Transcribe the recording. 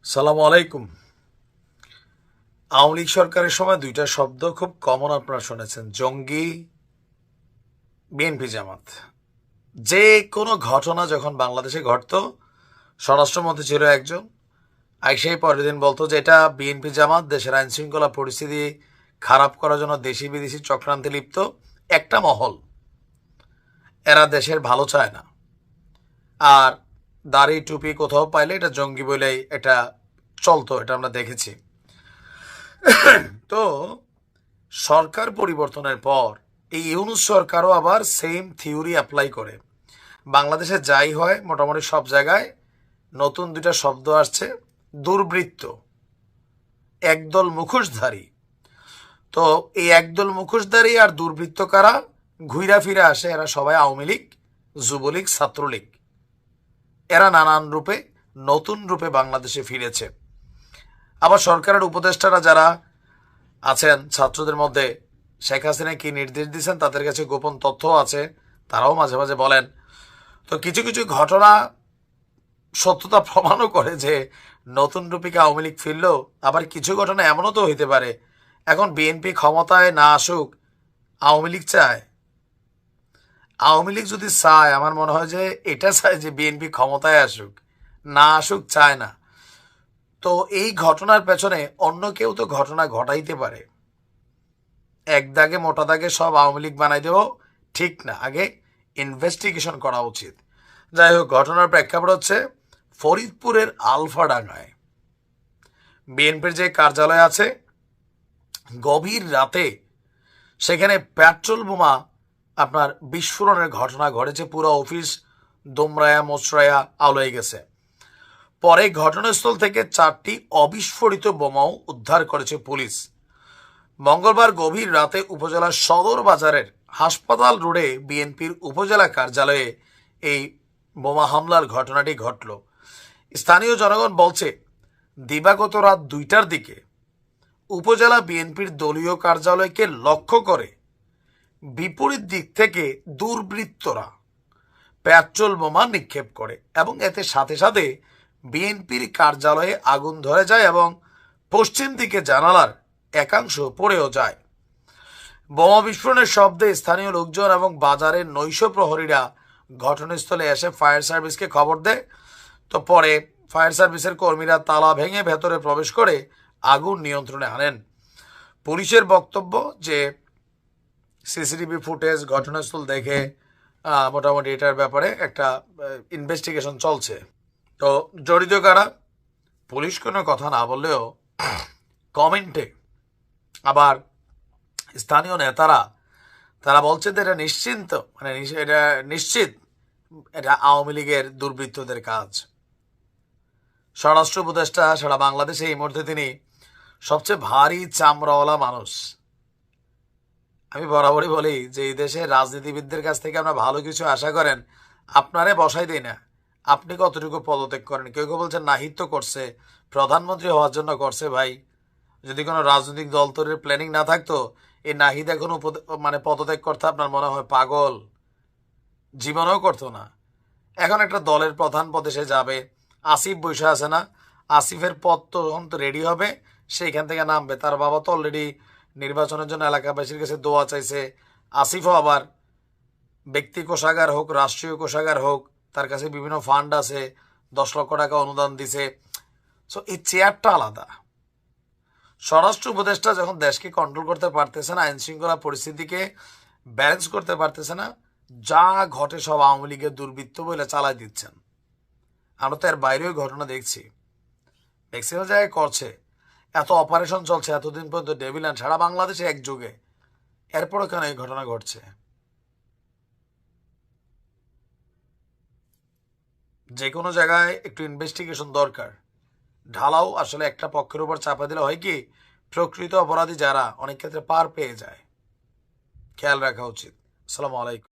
সালামু আলাইকুম। আওয়ামী লীগ সরকারের সময় দুইটা শব্দ খুব কমন, আপনারা শুনেছেন, জঙ্গি, বিএনপি জামাত। যে কোনো ঘটনা যখন বাংলাদেশে ঘটতো, স্বরাষ্ট্রমন্ত্রী ছিল একজন, সেই পরের দিন বলতো যে এটা বিএনপি জামাত দেশের আইন শৃঙ্খলা পরিস্থিতি খারাপ করার জন্য দেশি বিদেশি চক্রান্তে লিপ্ত একটা মহল। এরা দেশের ভালো চায় না। আর দাড়ি টুপি কোথাও পাইলে এটা জঙ্গি বলেই এটা চলতো, এটা আমরা দেখেছি। তো সরকার পরিবর্তনের পর এই ইউনূস সরকারও আবার সেম থিওরি অ্যাপ্লাই করে। বাংলাদেশে যাই হয় মোটামুটি সব জায়গায় নতুন দুইটা শব্দ আসছে, দুর্বৃত্ত, একদল মুখোশধারী। তো এই একদল মুখোশধারী আর দুর্বৃত্ত কারা? ঘুইরা ফিরে আসে, এরা সবাই আওয়ামী লীগ, যুবলীগ, ছাত্রলীগ। এরা নানান রূপে নতুন রূপে বাংলাদেশে ফিরেছে। আবার সরকারের উপদেষ্টারা যারা আছেন ছাত্রদের মধ্যে, শেখ হাসিনা কি নির্দেশ দিয়েছেন তাদের কাছে গোপন তথ্য আছে, তারাও মাঝে মাঝে বলেন। তো কিছু কিছু ঘটনা সত্যতা প্রমাণও করে যে নতুন রূপে আওয়ামী লীগ ফিরল। আবার কিছু ঘটনা এমনও তো হইতে পারে এখন বিএনপি ক্ষমতায় না আসুক, আওয়ামী লীগ চায়। আওয়ামী লীগ যদি চায়, আমার মনে হয় যে এটা চায় যে বিএনপি ক্ষমতায় আসুক, না আসুক চায় না। তো এই ঘটনার পেছনে অন্য কেউ তো ঘটনা ঘটাইতে পারে। এক দাগে মোটা দাগে সব আওয়ামী লীগ বানাই দেব ঠিক না, আগে ইনভেস্টিগেশন করা উচিত। যাই হোক, ঘটনার প্রেক্ষাপট হচ্ছে ফরিদপুরের আলফাডাঙ্গায় বিএনপির যে কার্যালয় আছে, গভীর রাতে সেখানে পেট্রোল বোমা আপনার বিস্ফোরণের ঘটনা ঘটেছে। পুরো অফিস দোমরায়া মোচড়ায়া আলোয় গেছে। পরে ঘটনাস্থল থেকে 4টি অবিস্ফোরিত বোমাও উদ্ধার করেছে পুলিশ। মঙ্গলবার গভীর রাতে উপজেলার সদর বাজারের হাসপাতাল রোডে বিএনপির উপজেলা কার্যালয়ে এই বোমা হামলার ঘটনাটি ঘটল। স্থানীয় জনগণ বলছে, দিবাগত রাত 2টার দিকে উপজেলা বিএনপির দলীয় কার্যালয়কে লক্ষ্য করে বিপরীত দিক থেকে দুর্বৃত্তরা পেট্রোল বোমা নিক্ষেপ করে এবং এতে সাথে সাথে বিএনপির কার্যালয়ে আগুন ধরে যায় এবং পশ্চিম দিকে জানালার একাংশ পড়েও যায়। বোমা বিস্ফোরণের শব্দে স্থানীয় লোকজন এবং বাজারের নৈশ প্রহরীরা ঘটনাস্থলে এসে ফায়ার সার্ভিসকে খবর দেয়। তো পরে ফায়ার সার্ভিসের কর্মীরা তালা ভেঙে ভেতরে প্রবেশ করে আগুন নিয়ন্ত্রণে আনেন। পুলিশের বক্তব্য যে সিসিটিভি ফুটেজ ঘটনাস্থল দেখে মোটামুটি এটার ব্যাপারে একটা ইনভেস্টিগেশন চলছে। তো জড়িত কারা, পুলিশ কোনো কথা না বললেও কমেন্টে আবার স্থানীয় নেতারা তারা বলছে যে এটা নিশ্চিন্ত, মানে এটা নিশ্চিত এটা আওয়ামী লীগের দুর্বৃত্তদের কাজ। স্বরাষ্ট্র উপদেষ্টা সারা বাংলাদেশে এই মুহূর্তে তিনি সবচেয়ে ভারী চামড়াওয়ালা মানুষ। আমি বরাবরই বলি যে এই দেশের রাজনীতিবিদদের কাছ থেকে আমরা ভালো কিছু আশা করেন, আপনারে বসাই দেয় না। আপনি কতটুকু পদত্যাগ করেন? কেউ কেউ বলছেন নাহিদ তো করছে, প্রধানমন্ত্রী হওয়ার জন্য করছে। ভাই, যদি কোনো রাজনৈতিক দল তৈরির প্ল্যানিং না থাকতো, এই নাহিদ এখন মানে পদত্যাগ করতে আপনার মনে হয় পাগল, জীবনেও করতো না। এখন একটা দলের প্রধান পদে সে যাবে, আসিফ বৈশা আছে না, আসিফের পদ তো তখন তো রেডি হবে, সেইখান থেকে নামবে। তার বাবা তো অলরেডি নির্বাচনের জন্য এলাকাবাসীর কাছে দোয়া চাইছে। আসিফও আবার ব্যক্তি কোষাগার হোক, রাষ্ট্রীয় কোষাগার হোক, তার কাছে বিভিন্ন ফান্ড আছে, 10 লক্ষ টাকা অনুদান দিছে। সো এই চেয়ারটা আলাদা। স্বরাষ্ট্র উপদেষ্টা যখন দেশকে কন্ট্রোল করতে পারতেছে না, আইন শৃঙ্খলা পরিস্থিতিকে ব্যালেন্স করতে পারতেছে না, যা ঘটে সব আওয়ামী লীগের দুর্বৃত্ত বলে চালাই দিচ্ছেন। আমরা তো এর বাইরেও ঘটনা দেখছি, ম্যাক্সিমাম জায়গায় করছে। এত অপারেশন চলছে এতদিন পর্যন্ত, ডেভিল্যান্ড সারা বাংলাদেশে একযোগে, এরপরও কেন এই ঘটনা ঘটছে? যে কোনো জায়গায় একটু ইনভেস্টিগেশন দরকার। ঢালাও আসলে একটা পক্ষের উপর চাপা দিলে হয় কি, প্রকৃত অপরাধী যারা অনেক ক্ষেত্রে পার পেয়ে যায়। খেয়াল রাখা উচিত। আসসালামু আলাইকুম।